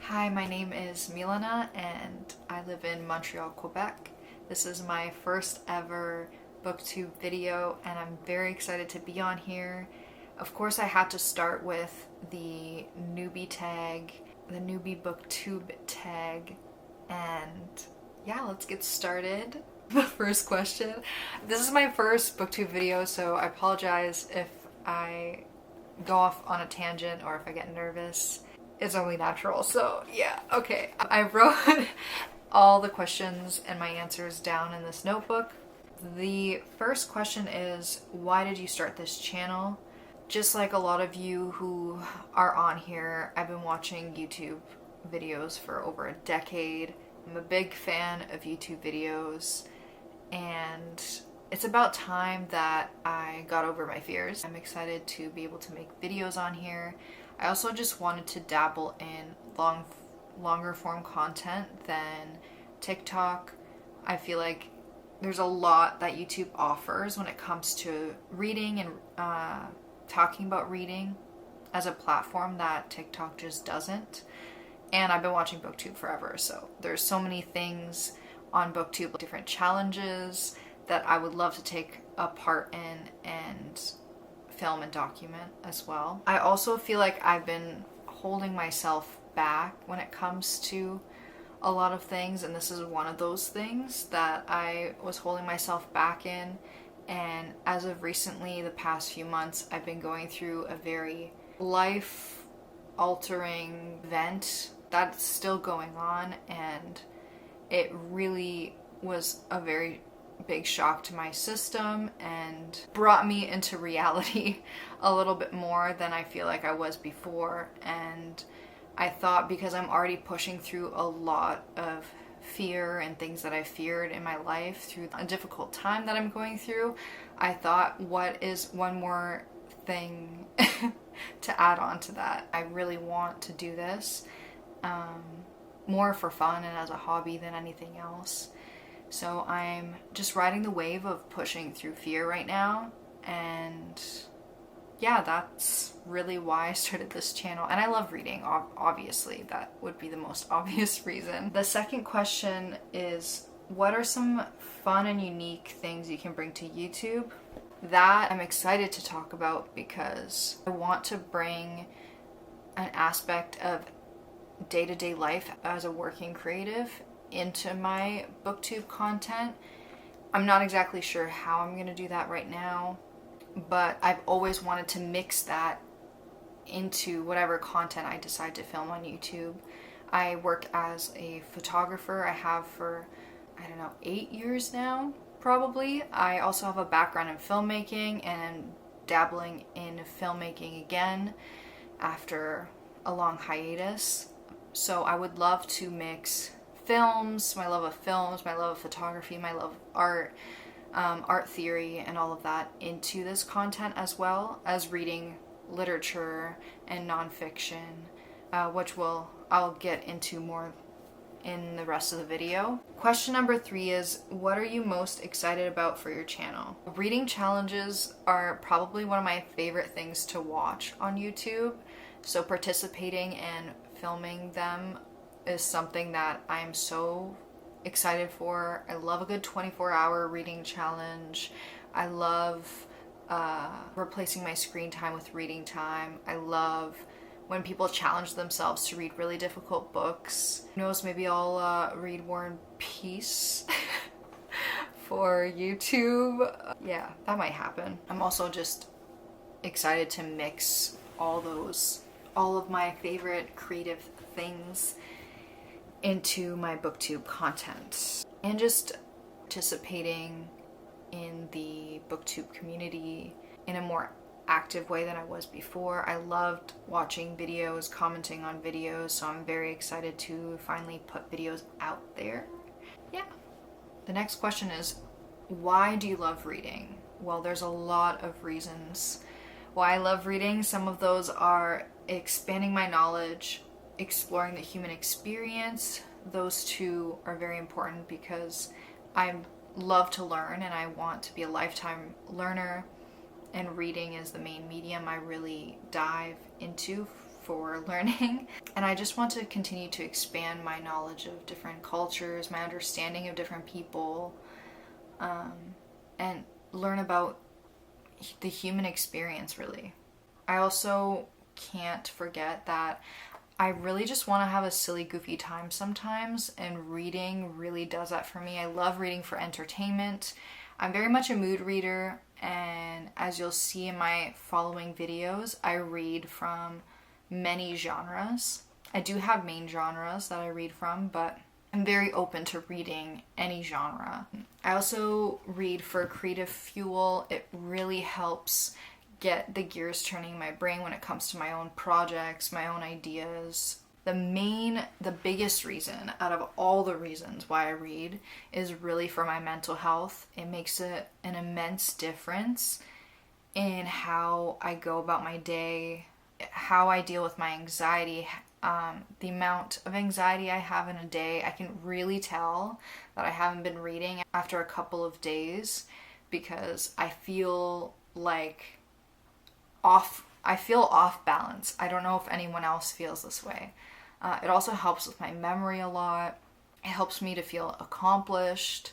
Hi, my name is Milana and I live in Montreal, Quebec. This is my first ever booktube video and I'm very excited to be on here. Of course, I had to start with the newbie tag, the newbie booktube tag, and yeah, let's get started. The first question. This is my first booktube video, so I apologize if I go off on a tangent or if I get nervous. It's only natural, so yeah, okay. I wrote all the questions and my answers down in this notebook. The first question is, why did you start this channel? Just like a lot of you who are on here, I've been watching YouTube videos for over a decade. I'm a big fan of YouTube videos, and it's about time that I got over my fears. I'm excited to be able to make videos on here. I also just wanted to dabble in longer form content than TikTok. I feel like there's a lot that YouTube offers when it comes to reading and talking about reading as a platform that TikTok just doesn't. And I've been watching Booktube forever, so there's so many things on Booktube, different challenges that I would love to take a part in and film and document as well. I also feel like I've been holding myself back when it comes to a lot of things, and this is one of those things that I was holding myself back in. And as of recently, the past few months, I've been going through a very life-altering event that's still going on, and it really was a very big shock to my system and brought me into reality a little bit more than I feel like I was before. And I thought, because I'm already pushing through a lot of fear and things that I feared in my life through a difficult time that I'm going through, I thought, what is one more thing to add on to that? I really want to do this more for fun and as a hobby than anything else. So I'm just riding the wave of pushing through fear right now, and yeah, that's really why I started this channel. And I love reading, obviously. That would be the most obvious reason. The second question is, what are some fun and unique things you can bring to YouTube? That I'm excited to talk about because I want to bring an aspect of day-to-day life as a working creative into my booktube content. I'm not exactly sure how I'm going to do that right now, but I've always wanted to mix that into whatever content I decide to film on YouTube. I work as a photographer. I have for, 8 years now, probably. I also have a background in filmmaking and dabbling in filmmaking again after a long hiatus. So I would love to mix films, my love of photography, my love of art theory, and all of that into this content, as well as reading literature and nonfiction, which I'll get into more in the rest of the video. Question number 3 is, what are you most excited about for your channel? Reading challenges are probably one of my favorite things to watch on YouTube, so participating and filming them is something that I'm so excited for. I love a good 24-hour reading challenge. I love replacing my screen time with reading time. I love when people challenge themselves to read really difficult books. Who knows, maybe I'll read War and Peace for YouTube. Yeah, that might happen. I'm also just excited to mix all of my favorite creative things into my booktube content, and just participating in the booktube community in a more active way than I was before. I loved watching videos, commenting on videos, so I'm very excited to finally put videos out there. Yeah. The next question is, why do you love reading? Well, there's a lot of reasons why I love reading. Some of those are expanding my knowledge, exploring the human experience. Those two are very important because I love to learn and I want to be a lifetime learner, and reading is the main medium I really dive into for learning. And I just want to continue to expand my knowledge of different cultures, my understanding of different people, and learn about the human experience, really. I also can't forget that I really just want to have a silly, goofy time sometimes, and reading really does that for me. I love reading for entertainment. I'm very much a mood reader, and as you'll see in my following videos, I read from many genres. I do have main genres that I read from, but I'm very open to reading any genre. I also read for creative fuel. It really helps get the gears turning in my brain when it comes to my own projects, my own ideas. The biggest reason out of all the reasons why I read is really for my mental health. It makes an immense difference in how I go about my day, how I deal with my anxiety, the amount of anxiety I have in a day. I can really tell that I haven't been reading after a couple of days because I feel off balance. I don't know if anyone else feels this way. It also helps with my memory a lot. It helps me to feel accomplished,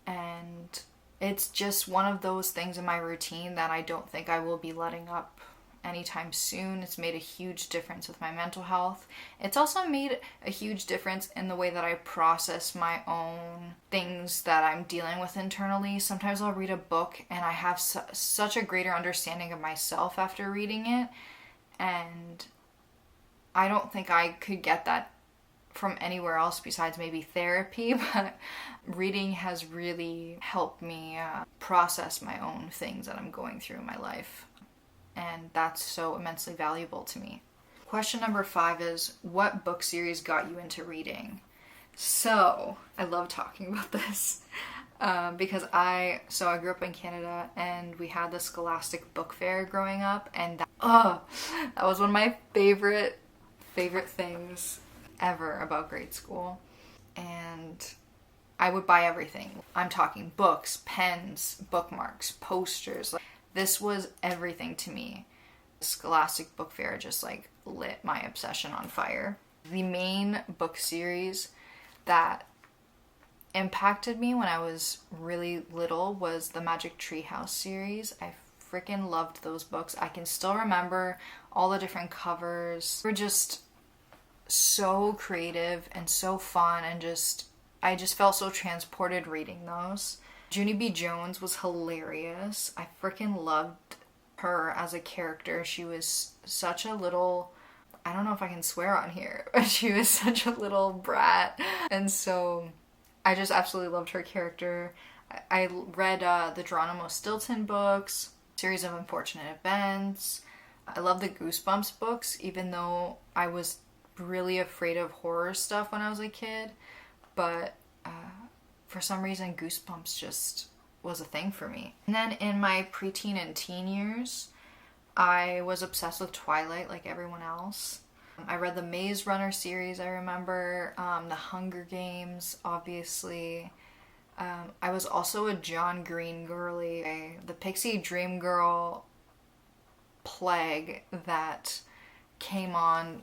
and it's just one of those things in my routine that I don't think I will be letting up anytime soon. It's made a huge difference with my mental health. It's also made a huge difference in the way that I process my own things that I'm dealing with internally. Sometimes I'll read a book and I have such a greater understanding of myself after reading it, and I don't think I could get that from anywhere else besides maybe therapy, but reading has really helped me process my own things that I'm going through in my life. And that's so immensely valuable to me. Question number 5 is, what book series got you into reading? So, I love talking about this because I grew up in Canada, and we had the Scholastic Book Fair growing up, and that was one of my favorite things ever about grade school. And I would buy everything. I'm talking books, pens, bookmarks, posters. This was everything to me. Scholastic Book Fair just lit my obsession on fire. The main book series that impacted me when I was really little was the Magic Tree House series. I freaking loved those books. I can still remember all the different covers. They were just so creative and so fun, and I just felt so transported reading those. Junie B. Jones was hilarious. I freaking loved her as a character. She was such a little, I don't know if I can swear on here, but she was such a little brat. And so I just absolutely loved her character. I read the Geronimo Stilton books, Series of Unfortunate Events. I love the Goosebumps books, even though I was really afraid of horror stuff when I was a kid. But for some reason, Goosebumps just was a thing for me. And then in my preteen and teen years, I was obsessed with Twilight like everyone else. I read the Maze Runner series, I remember, the Hunger Games, obviously. I was also a John Green girly. The Pixie Dream Girl plague that came on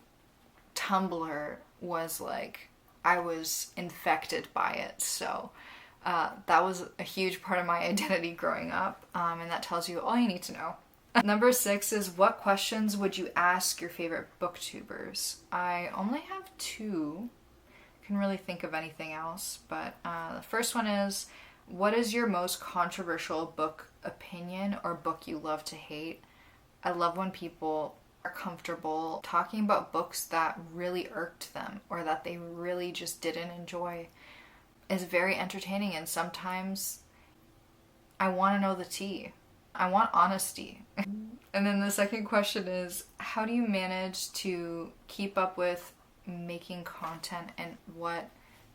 Tumblr was I was infected by it. So that was a huge part of my identity growing up, and that tells you all you need to know. Number 6 is, what questions would you ask your favorite booktubers? I only have 2. Can really think of anything else, but the first one is, what is your most controversial book opinion or book you love to hate? I love when people are comfortable talking about books that really irked them or that they really just didn't enjoy. It's very entertaining, and sometimes I want to know the tea. I want honesty. And then the second question is, how do you manage to keep up with making content, and what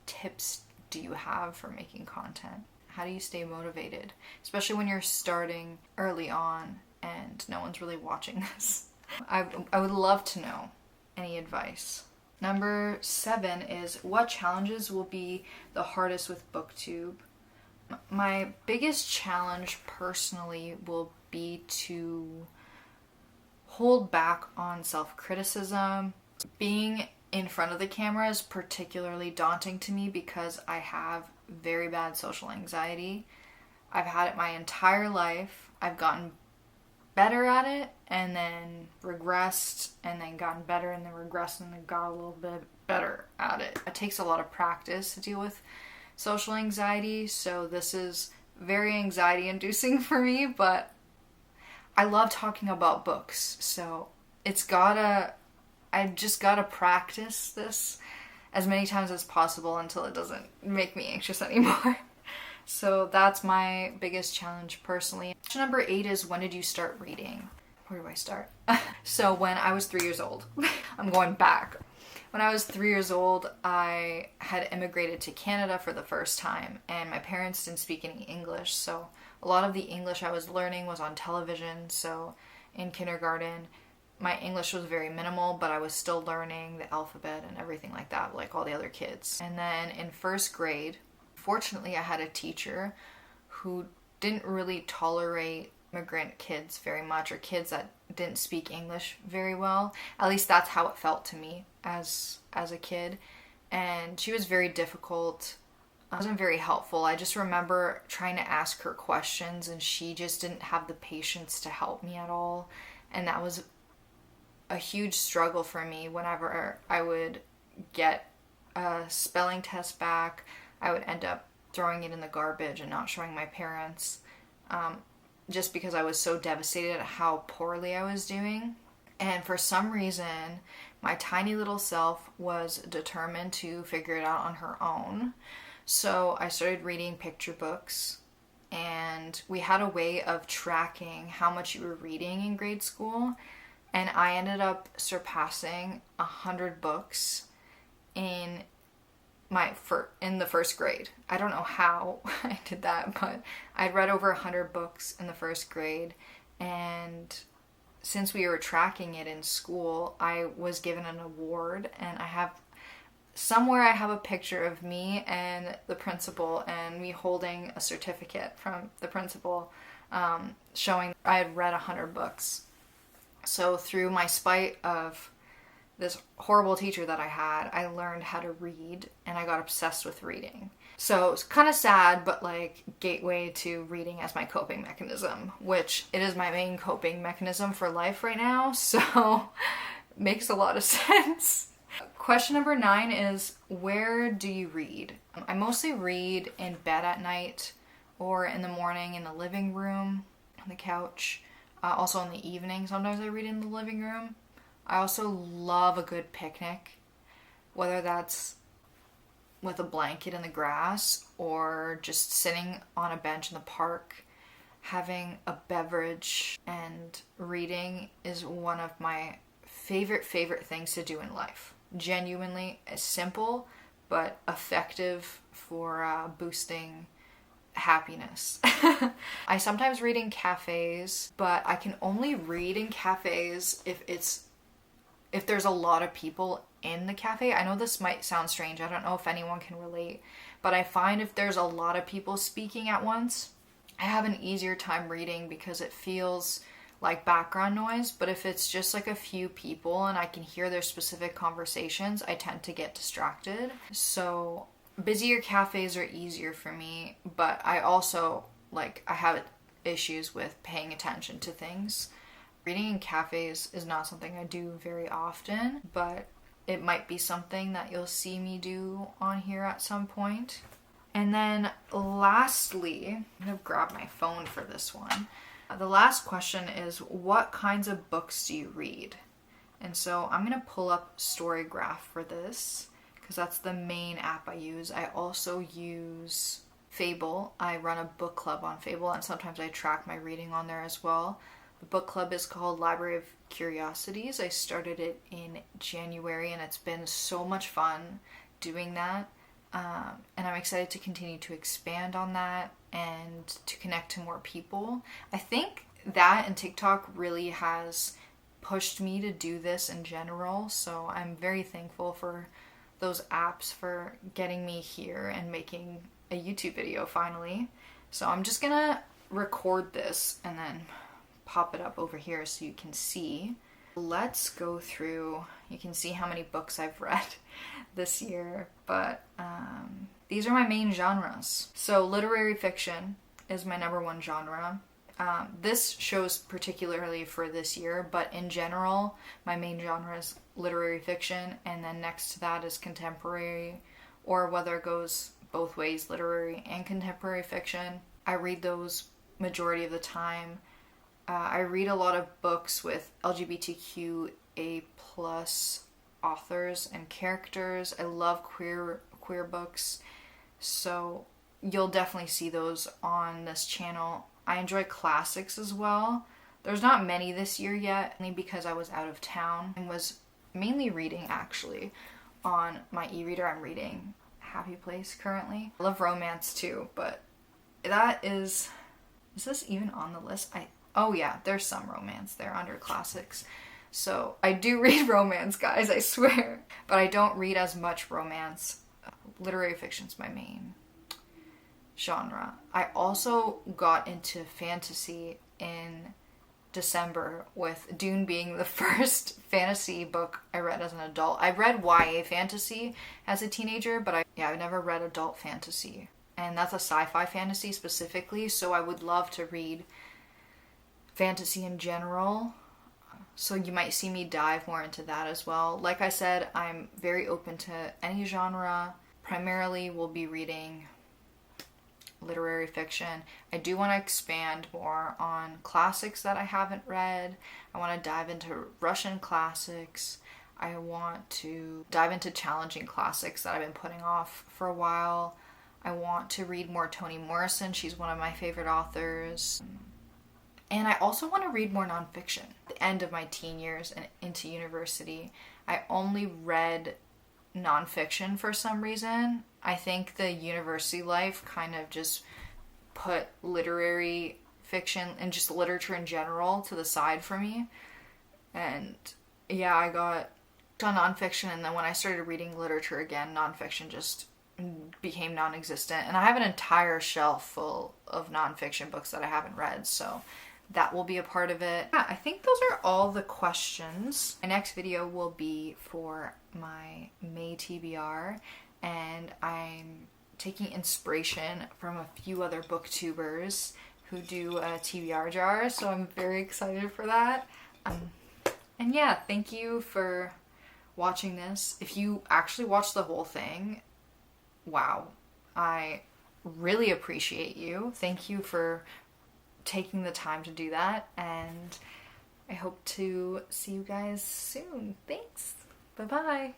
tips do you have for making content? How do you stay motivated, especially when you're starting early on and no one's really watching this? I would love to know any advice. Number 7 is, what challenges will be the hardest with Booktube? My biggest challenge personally will be to hold back on self-criticism. Being in front of the camera is particularly daunting to me because I have very bad social anxiety. I've had it my entire life. I've gotten better at it and then regressed and then gotten better and then regressed and then got a little bit better at it. It takes a lot of practice to deal with social anxiety, so this is very anxiety inducing for me, but I love talking about books, so I just gotta practice this as many times as possible until it doesn't make me anxious anymore. So that's my biggest challenge personally. Question number 8 is, when did you start reading? Where do I start? So when I was 3 years old, I'm going back. When I was 3 years old, I had immigrated to Canada for the first time, and my parents didn't speak any English, so a lot of the English I was learning was on television. So in kindergarten, my English was very minimal, but I was still learning the alphabet and everything like that, like all the other kids. And then in first grade, fortunately, I had a teacher who didn't really tolerate immigrant kids very much, or kids that didn't speak English very well. At least that's how it felt to me as a kid. And she was very difficult. Wasn't very helpful. I just remember trying to ask her questions and she just didn't have the patience to help me at all. And that was a huge struggle for me. Whenever I would get a spelling test back, I would end up throwing it in the garbage and not showing my parents, just because I was so devastated at how poorly I was doing. And for some reason, my tiny little self was determined to figure it out on her own. So I started reading picture books, and we had a way of tracking how much you were reading in grade school. And I ended up surpassing 100 books in the first grade. I don't know how I did that, but I'd read over 100 books in the first grade, and since we were tracking it in school, I was given an award, and I have a picture of me and the principal and me holding a certificate from the principal, showing I had read 100 books. So through my spite of this horrible teacher that I had, I learned how to read, and I got obsessed with reading. So it's kind of sad, but like gateway to reading as my coping mechanism, which it is my main coping mechanism for life right now, so makes a lot of sense. Question number 9 is, where do you read? I mostly read in bed at night or in the morning in the living room, on the couch. Also in the evening, sometimes I read in the living room. I also love a good picnic, whether that's with a blanket in the grass or just sitting on a bench in the park, having a beverage and reading is one of my favorite things to do in life. Genuinely, it's simple but effective for boosting happiness. I sometimes read in cafes, but I can only read in cafes if there's a lot of people in the cafe. I know this might sound strange. I don't know if anyone can relate, but I find if there's a lot of people speaking at once, I have an easier time reading because it feels like background noise. But if it's just like a few people and I can hear their specific conversations, I tend to get distracted. So busier cafes are easier for me, but I also I have issues with paying attention to things. Reading in cafes is not something I do very often, but it might be something that you'll see me do on here at some point. And then lastly, I'm going to grab my phone for this one. The last question is, what kinds of books do you read? And so I'm going to pull up Storygraph for this, because that's the main app I use. I also use Fable. I run a book club on Fable, and sometimes I track my reading on there as well. The book club is called Library of Curiosities. I started it in January, and it's been so much fun doing that. And I'm excited to continue to expand on that and to connect to more people. I think that and TikTok really has pushed me to do this in general, so I'm very thankful for those apps for getting me here and making a YouTube video finally. So I'm just gonna record this and then pop it up over here so you can see. Let's go through, you can see how many books I've read this year, but these are my main genres. So literary fiction is my number one genre. This shows particularly for this year, but in general, my main genre is literary fiction, and then next to that is contemporary, or whether it goes both ways, literary and contemporary fiction. I read those majority of the time. I read a lot of books with LGBTQA+ authors and characters. I love queer books, so you'll definitely see those on this channel. I enjoy classics as well. There's not many this year yet, only because I was out of town and was mainly reading actually on my e-reader. I'm reading Happy Place currently. I love romance too, but that is this even on the list? Oh yeah, there's some romance there under classics. So I do read romance, guys, I swear. But I don't read as much romance. Literary fiction's my main genre. I also got into fantasy in December, with Dune being the first fantasy book I read as an adult. I read YA fantasy as a teenager, but I never read adult fantasy. And that's a sci-fi fantasy specifically, so I would love to read fantasy in general. So you might see me dive more into that as well. Like I said, I'm very open to any genre. Primarily will be reading literary fiction. I do want to expand more on classics that I haven't read. I want to dive into Russian classics. I want to dive into challenging classics that I've been putting off for a while. I want to read more Toni Morrison. She's one of my favorite authors. And I also want to read more nonfiction. At the end of my teen years and into university, I only read nonfiction for some reason. I think the university life kind of just put literary fiction and just literature in general to the side for me. And yeah, I got on nonfiction, and then when I started reading literature again, nonfiction just became non-existent. And I have an entire shelf full of nonfiction books that I haven't read, so that will be a part of it. Yeah, I think those are all the questions. My next video will be for my May TBR, and I'm taking inspiration from a few other booktubers who do a TBR jar, so I'm very excited for that. And yeah, thank you for watching this. If you actually watched the whole thing, wow, I really appreciate you. Thank you for taking the time to do that, and I hope to see you guys soon. Thanks. Bye-bye.